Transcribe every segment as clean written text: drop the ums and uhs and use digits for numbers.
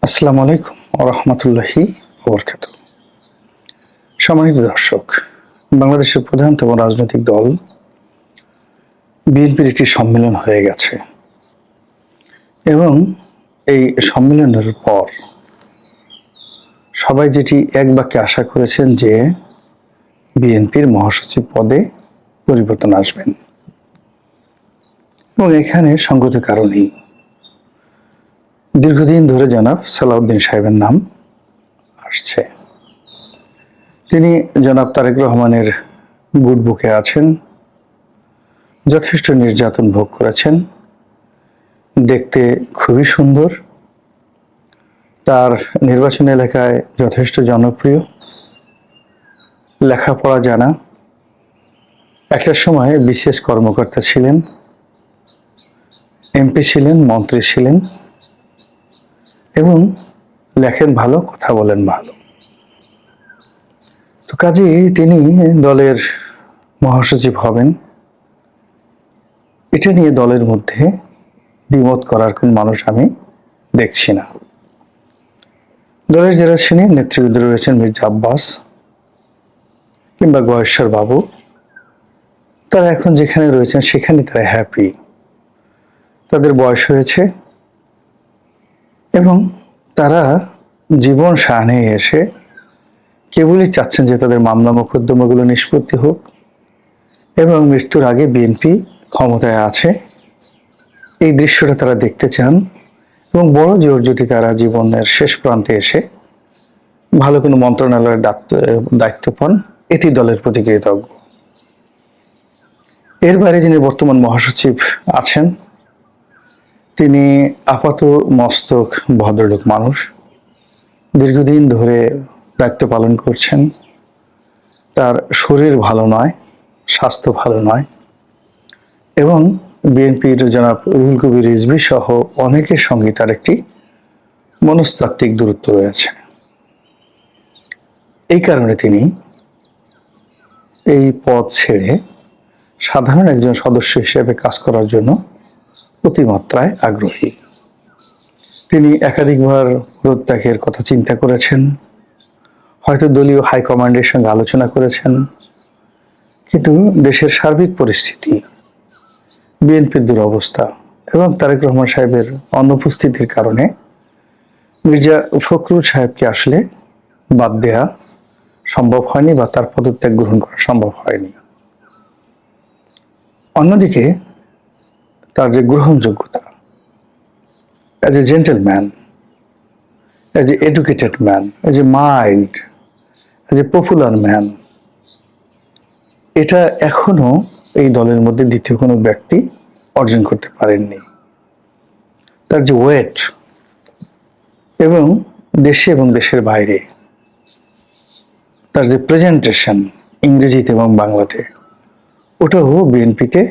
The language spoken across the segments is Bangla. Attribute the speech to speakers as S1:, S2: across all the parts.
S1: আসসালামু আলাইকুম ওয়া রাহমাতুল্লাহি ওয়া বারাকাতুহু। সম্মানিত দর্শক, বাংলাদেশের প্রধানতম রাজনৈতিক দল বিএনপির একটি সম্মেলন হয়ে গেছে এবং এই সম্মেলনের পর সবাই যেটি এক বাক্যে আশা করেছেন যে বিএনপির মহাসচিব পদে পরিবর্তন আসবেন এবং এখানে সঙ্গত কারণেই দীর্ঘদিন ধরে জনাব সালাউদ্দিন সাহেবের নাম আসছে। তিনি জনাব তারেক রহমানের গুড বুকে আছেন, যথেষ্ট নির্যাতন ভোগ করেছেন, দেখতে খুবই সুন্দর, তার নির্বাচন এলাকায় যথেষ্ট জনপ্রিয়, লেখাপড়া জানা, একটা সময় বিশেষ কর্মকর্তা ছিলেন, এমপি ছিলেন, মন্ত্রী ছিলেন এবং লেখেন ভালো, কথা বলেন ভালো। তো কাজেই তিনি দলের মহাসচিব হবেন, এটা নিয়ে দলের মধ্যে দ্বিমত করার কোন মানুষ আমি দেখছি না। দলের যারা সিনিয়র নেতৃবৃন্দ রয়েছেন, মির্জা আব্বাস কিংবা গয়েশ্বর বাবু, তারা এখন যেখানে রয়েছেন সেখানে তারা হ্যাপি। তাদের বয়স হয়েছে এবং তারা জীবন সামনে এসে কেবলই চাচ্ছেন যে তাদের মামলা মোকদ্দমাগুলো নিষ্পত্তি হোক এবং মৃত্যুর আগে বিএনপি ক্ষমতায় আছে এই দৃশ্যটা তারা দেখতে চান এবং বড় জোর যদি তারা জীবনের শেষ প্রান্তে এসে ভালো কোনো মন্ত্রণালয়ের দায়িত্ব পান, এটি দলের প্রতি কৃতজ্ঞ। এর বাইরে যিনি বর্তমান মহাসচিব আছেন তিনি আপাত মস্তক ভদ্রলোক মানুষ, দীর্ঘদিন ধরে দায়িত্ব পালন করছেন, তার শরীর ভালো নয়, স্বাস্থ্য ভালো নয় এবং বিএনপির জনাব রুহুল কবির রিজভী সহ অনেকের সঙ্গে তার একটি মনস্তাত্ত্বিক দূরত্ব রয়েছে। এই কারণে তিনি এই পদ ছেড়ে সাধারণ একজন সদস্য হিসেবে কাজ করার জন্য অতিমাত্রায় আগ্রহী। তিনি একাধিকবার পদত্যাগের কথা চিন্তা করেছেন, হয়তো দলীয় হাইকমান্ডের সঙ্গে আলোচনা করেছেন, কিন্তু দেশের সার্বিক পরিস্থিতি, বিএনপির দুরবস্থা এবং তারেক রহমান সাহেবের অনুপস্থিতির কারণে মির্জা ফখরুল সাহেবকে আসলে বাদ দেয়া সম্ভব হয়নি বা তার পদত্যাগ গ্রহণ করা সম্ভব হয়নি। অন্যদিকে তার যে গ্রহণযোগ্যতা, as a gentleman, as a educated man, as a mild, as a popular man, এটা এখনো এই দলের মধ্যে দ্বিতীয় কোনো ব্যক্তি অর্জন করতে পারেননি। তার যে ওয়েট এবং দেশে এবং দেশের বাইরে তার যে প্রেজেন্টেশন ইংরেজিতে এবং বাংলাতে, ওটাও বিএনপিতে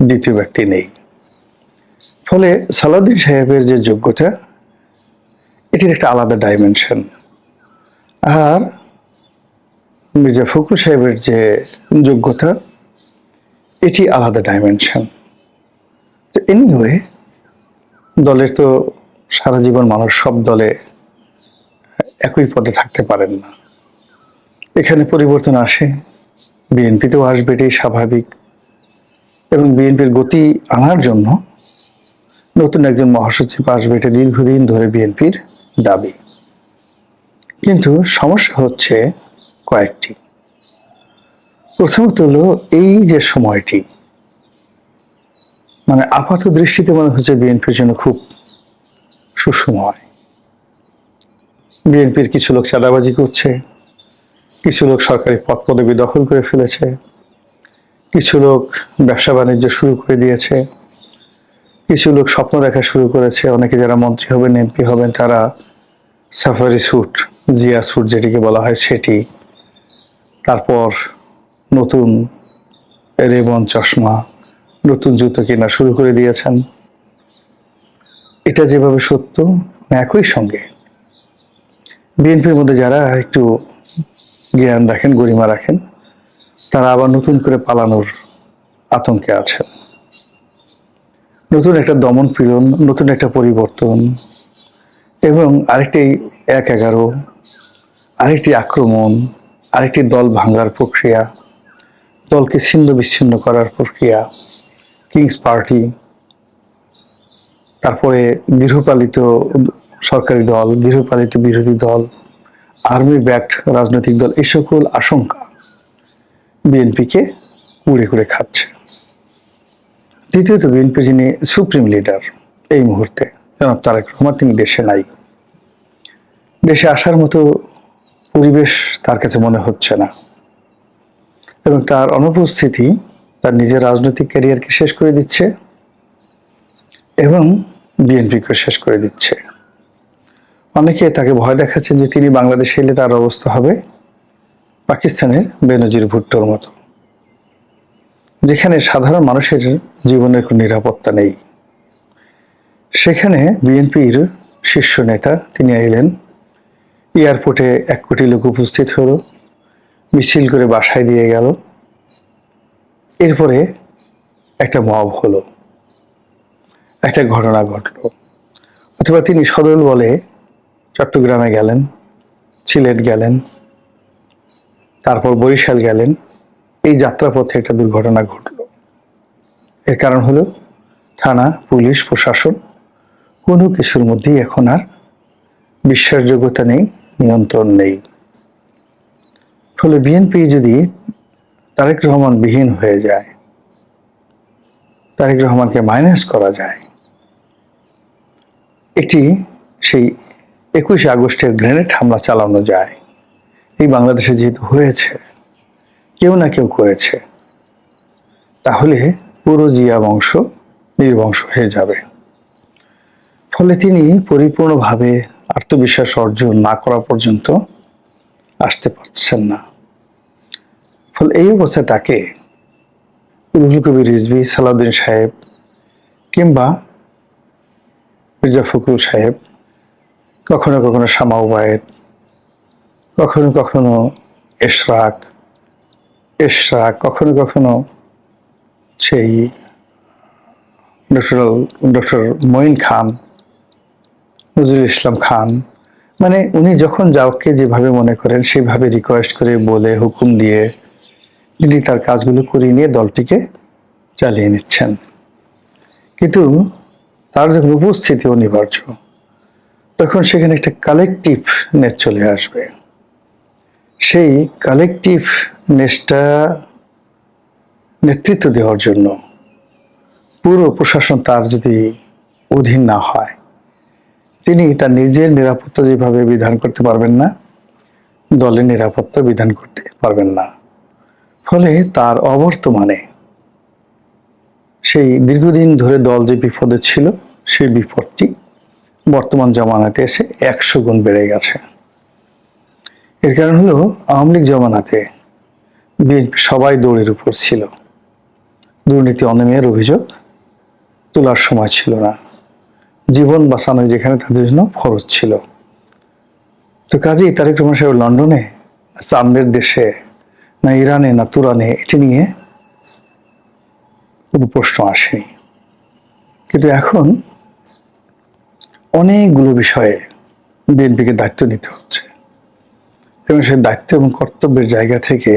S1: দ্বিতীয় ব্যক্তি নেই। ফলে সালাউদ্দিন সাহেবের যে যোগ্যতা, এটির একটা আলাদা ডাইমেনশন, আর মির্জা ফখরুল সাহেবের যে যোগ্যতা, এটি আলাদা ডাইমেনশন। তো এনিওয়ে, দলের তো সারা জীবন মানুষ সব দলে একই পদে থাকতে পারেন না, এখানে পরিবর্তন আসে, বিএনপিতেও আসবে, এটাই স্বাভাবিক এবং বিএনপির গতি আনার জন্য নতুন একজন মহাসচিব আসবে, এটা দীর্ঘদিন ধরে বিএনপির দাবি। কিন্তু সমস্যা হচ্ছে কয়েকটি। প্রথমত হলো এই যে সময়টি, মানে আপাত দৃষ্টিতে মনে হচ্ছে বিএনপির জন্য খুব সুসময়। বিএনপির কিছু লোক চাঁদাবাজি করছে, কিছু লোক সরকারি পদ পদবি দখল করে ফেলেছে, কিছু লোক ব্যবসা বাণিজ্য শুরু করে দিয়েছে, কিছু লোক স্বপ্ন দেখা শুরু করেছে। অনেকে যারা মন্ত্রী হবেন, এমপি হবেন, তারা সাফারি স্যুট, জিয়া স্যুট যেটিকে বলা হয় সেটি, তারপর নতুন রেবন চশমা, নতুন জুতো কেনা শুরু করে দিয়েছেন। এটা যেভাবে সত্য, একই সঙ্গে বিএনপির মধ্যে যারা একটু জ্ঞান রাখেন, গরিমা রাখেন, তারা আবার নতুন করে পালানোর আতঙ্কে আছেন। নতুন একটা দমন পীড়ন, নতুন একটা পরিবর্তন, এবং আরেকটি ১-১১, আরেকটি আক্রমণ, আরেকটি দল ভাঙার প্রক্রিয়া, দলকে ছিন্ন বিচ্ছিন্ন করার প্রক্রিয়া, কিংস পার্টি, তারপরে গৃহপালিত সরকারি দল, গৃহপালিত বিরোধী দল, আর্মি ব্যাকড রাজনৈতিক দল, এই সকল আশঙ্কা বিএনপিকে কুড়ে কুড়ে খাচ্ছে। দ্বিতীয়ত, বিএনপি যিনি সুপ্রিম লিডার এই মুহূর্তে জনাব তারেক রহমান, তিনি দেশে নাই। দেশে আসার মতো পরিবেশ তার কাছে মনে হচ্ছে না, এবং তার অনুপস্থিতি তার নিজের রাজনৈতিক ক্যারিয়ারকে শেষ করে দিচ্ছে এবং বিএনপিকে শেষ করে দিচ্ছে। অনেকে তাকে ভয় দেখাচ্ছেন যে তিনি বাংলাদেশে এলে তার অবস্থা হবে পাকিস্তানের বেনজির ভুট্টোর মতো, যেখানে সাধারণ মানুষের জীবনের কোনো নিরাপত্তা নেই। সেখানে বিএনপির শীর্ষ নেতা তিনি এলেন, এয়ারপোর্টে ১ কোটি লোক উপস্থিত হলো, মিছিল করে বাসায় দিয়ে গেল, এরপরে একটা মব হলো, একটা ঘটনা ঘটলো। অথবা তিনি সদল বলে চট্টগ্রামে গেলেন, সিলেট গেলেন, তারপর বরিশাল গেলেন, এই যাত্রাপথে একটা দুর্ঘটনা ঘটলো। এর কারণ হলো থানা, পুলিশ, প্রশাসন কোনো কিছুর মধ্যেই এখন আর বিশ্বাসযোগ্যতা নেই, নিয়ন্ত্রণ নেই। ফলে বিএনপি যদি তারেক রহমান বিহীন হয়ে যায়, তারেক রহমানকে মাইনাস করা যায়, একটি সেই ২১ আগস্টের গ্রেনেড হামলা চালানো যায়, এই বাংলাদেশে যেহেতু হয়েছে, কেউ না কেউ করেছে, তাহলে পুরো জিয়া বংশ নির্বংশ হয়ে যাবে। ফলে তিনি পরিপূর্ণভাবে আত্মবিশ্বাস অর্জন না করা পর্যন্ত আসতে পারছেন না। ফলে এই অবস্থায় তাকে রুহুল কবির রিজভী, সালাউদ্দিন সাহেব কিংবা মির্জা ফখরুল সাহেব, কখনো কখনো শামা ওবায়েদ, কখনো কখনো এশরাক, কখনো কখনো সেই ডক্টর মঈন খান, নজরুল ইসলাম খান, মানে উনি যখন যাওকে যেভাবে মনে করেন সেভাবে রিকোয়েস্ট করে, বলে, হুকুম দিয়ে তিনি তার কাজগুলো করিয়ে নিয়ে দলটিকে চালিয়ে নিচ্ছেন। কিন্তু তার যখন উপস্থিতি অনিবার্য, তখন সেখানে একটা কালেকটিভনেস চলে আসবে। সেই কালেকটিভনেসটা নেতৃত্ব দেওয়ার জন্য পুরো প্রশাসন তার যদি অধীন না হয়, তিনি তার নিজের নিরাপত্তা যেভাবে বিধান করতে পারবেন না, দলের নিরাপত্তা বিধান করতে পারবেন না। ফলে তার অবর্তমানে সেই দীর্ঘদিন ধরে দল যে বিপদে ছিল, সেই বিপদটি বর্তমান জমানাতে এসে ১০০ গুণ বেড়ে গেছে। এর কারণ হলো আওয়ামী লীগ জমানাতে বিএনপি সবাই দৌড়ের উপর ছিল, দুর্নীতি অনিয়মের অভিযোগ তোলার সময় ছিল না, জীবন বাঁচানো যেখানে তাদের জন্য খরচ ছিল। তো কাজেই তারেক রহমান সাহেব লন্ডনে, চাঁদের দেশে, না ইরানে, না তুরানে, এটি নিয়ে কোনো প্রশ্ন আসেনি। কিন্তু এখন অনেকগুলো বিষয়ে বিএনপিকে দায়িত্ব নিতে হচ্ছে, এবং সেই দায়িত্ব এবং কর্তব্যের জায়গা থেকে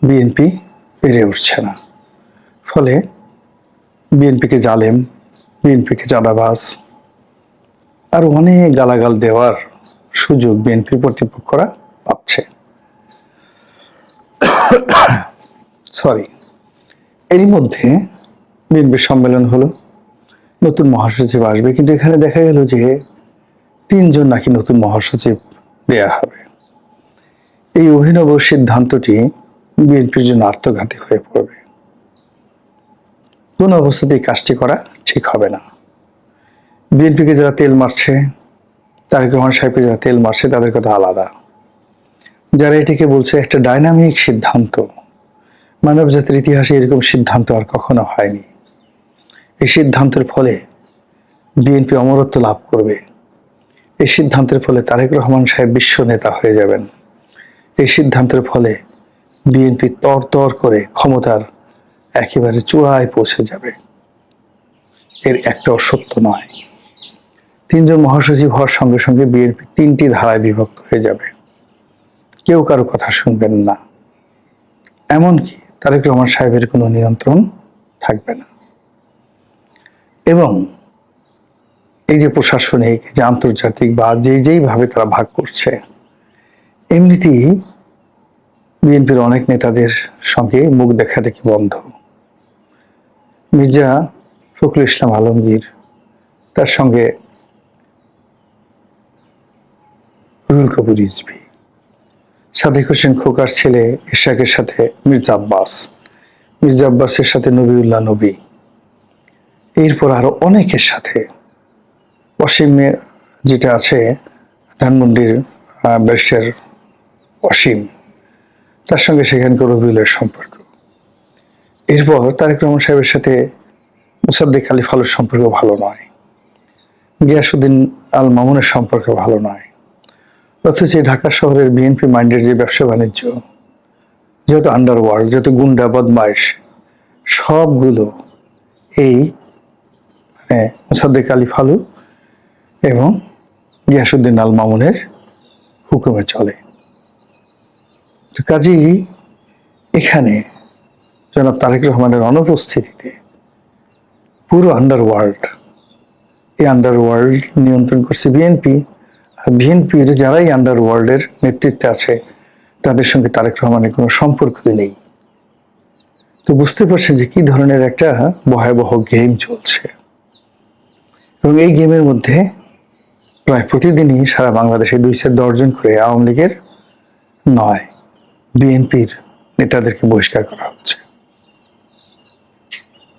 S1: বিএনপি পেরে উঠছে না। ফলে বিএনপিকে জালেম, বিএনপিকে চাঁদাবাজ, আর অনেক গালাগাল দেওয়ার সুযোগ বিএনপি কর্তৃপক্ষরা পাচ্ছে। এরই মধ্যে বিএনপির সম্মেলন হলো, নতুন মহাসচিব আসবে, কিন্তু এখানে দেখা গেল যে ৩ জন নাকি নতুন মহাসচিব দেয়া হবে। এই অভিনব সিদ্ধান্তটি বিএনপির জন্য আত্মঘাতী হয়ে পড়বে। কোন অবস্থাতেই কাজটি করা ঠিক হবে না। বিএনপিকে যারা তেল মারছে, তারেক রহমান সাহেবকে যারা তেল মারছে, তাদের কথা আলাদা। যারা এটিকে বলছে একটা ডাইনামিক সিদ্ধান্ত, মানব জাতির ইতিহাসে এরকম সিদ্ধান্ত আর কখনো হয়নি, এই সিদ্ধান্তের ফলে বিএনপি অমরত্ব লাভ করবে, এই সিদ্ধান্তের ফলে তারেক রহমান সাহেব বিশ্ব নেতা হয়ে যাবেন, এই সিদ্ধান্তের ফলে বিএনপি তর করে ক্ষমতার একেবারে চূড়ায় পৌঁছে যাবে, এর একটা অসত্য নয়। তিনজন মহাসচিব হওয়ার সঙ্গে সঙ্গে বিএনপি তিনটি ধারায় বিভক্ত হয়ে যাবে, কেউ কারো কথা শুনবেন না, এমনকি তারেক রহমান সাহেবের কোনো নিয়ন্ত্রণ থাকবে না। এবং এই যে প্রশাসনিক, যে আন্তর্জাতিক বা যেইভাবে তারা ভাগ করছে, এমনিতেই বিএনপির অনেক নেতাদের সঙ্গে মুখ দেখা দেখি বন্ধ। মির্জা ফখরুল ইসলাম আলমগীর, তার সঙ্গে রুহুল কবির রিজভী, সাদেক হোসেন খোকার ছেলে ইশাকের সাথে মির্জা আব্বাস, মির্জা আব্বাসের সাথে নবিউল্লাহ নবী, এরপর আরো অনেকের সাথে, অসীমে যেটা আছে ধানমন্ডির ব্যারিস্টার অসীম, তার সঙ্গে সেখানকার রবিউলের সম্পর্ক। এরপর তারেক রহমান সাহেবের সাথে মোসাদ্দেক আলী ফালুর সম্পর্ক ভালো নয়, গিয়াসউদ্দিন আল মামুনের সম্পর্ক ভালো নয়। অথচ ঢাকা শহরের বিএনপি মাইন্ডের যে ব্যবসা বাণিজ্য, যত আন্ডারওয়ার্ল্ড, যত গুন্ডা বদমাইশ, সবগুলো এই মোসাদ্দেক আলী ফালু এবং গিয়াসউদ্দিন আল মামুনের হুকুমে চলে। কাজেই এখানে জনাব তারেক রহমানের অনুপস্থিতিতে পুরো আন্ডারওয়ার্ল্ড, এই আন্ডারওয়ার্ল্ড নিয়ন্ত্রণ করছে বিএনপি। আর বিএনপির যারাই আন্ডারওয়ার্ল্ডের নেতৃত্বে আছে তাদের সঙ্গে তারেক রহমানের কোনো সম্পর্কই নেই। তো বুঝতে পারছেন যে কি ধরনের একটা ভয়াবহ গেম চলছে। এবং এই গেমের মধ্যে প্রায় প্রতিদিনই সারা বাংলাদেশে 2-10 জন করে আওয়ামী লীগের নয়, বিএনপির নেতাদেরকে বহিষ্কার করা হচ্ছে।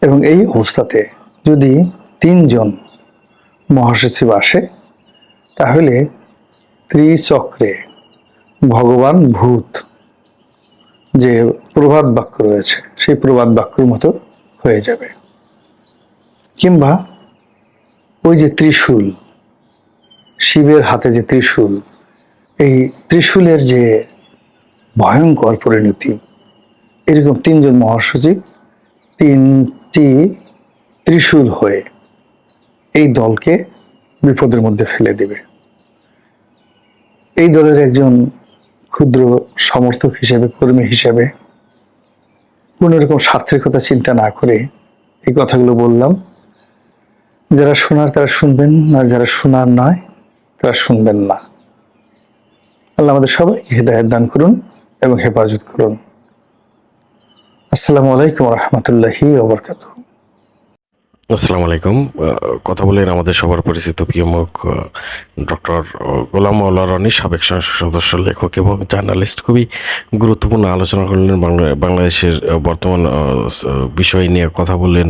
S1: এবং এই অবস্থাতে যদি 3 জন মহাসচিব আসে, তাহলে ত্রিচক্রে ভগবান ভূত যে প্রবাদ বাক্য রয়েছে, সেই প্রবাদ বাক্যের মতো হয়ে যাবে। কিংবা ওই যে ত্রিশূল, শিবের হাতে যে ত্রিশূল, এই ত্রিশূলের যে ভয়ঙ্কর পরিণতি, এরকম 3 জন মহাসচিব 3টি ত্রিশূল হয়ে এই দলকে বিপদের মধ্যে ফেলে দেবে। এই দলের একজন ক্ষুদ্র সমর্থক হিসেবে, কর্মী হিসেবে, কোন রকম স্বার্থের কথা চিন্তা না করে এই কথাগুলো বললাম। যারা শোনার তারা শুনবেন, আর যারা শোনার নয় তারা শুনবেন না। আল্লাহ আমাদের সবাইকে হিদায়াত দান করুন এবং হেফাজত করুন। আসসালামু আলাইকুম ওয়া রাহমাতুল্লাহি ওয়া বারাকাতুহু।
S2: আসসালামু আলাইকুম। কথা বলেন আমাদের সবার পরিচিত প্রিয় মুখ ডক্টর গোলাম মাওলা রনি, সাবেক সংসদ সদস্য, লেখক এবং জার্নালিস্ট। খুবই গুরুত্বপূর্ণ আলোচনা করলেন বাংলাদেশের বর্তমান বিষয় নিয়ে কথা বললেন।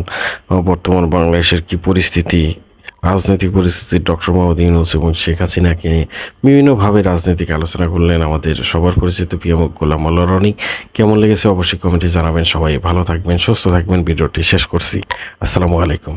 S2: বর্তমান বাংলাদেশের কি পরিস্থিতি, রাজনৈতিক পরিস্থিতি, ডক্টর মোহাম্মদ ইউনূস এবং শেখ হাসিনাকে বিভিন্নভাবে রাজনৈতিক আলোচনা করলেন আমাদের সবার পরিচিত প্রিয় মুখ গোলাম মাওলা রনি। কেমন লেগেছে অবশ্যই কমেন্টে জানাবেন। সবাই ভালো থাকবেন, সুস্থ থাকবেন। ভিডিওটি শেষ করছি। আসসালামু আলাইকুম।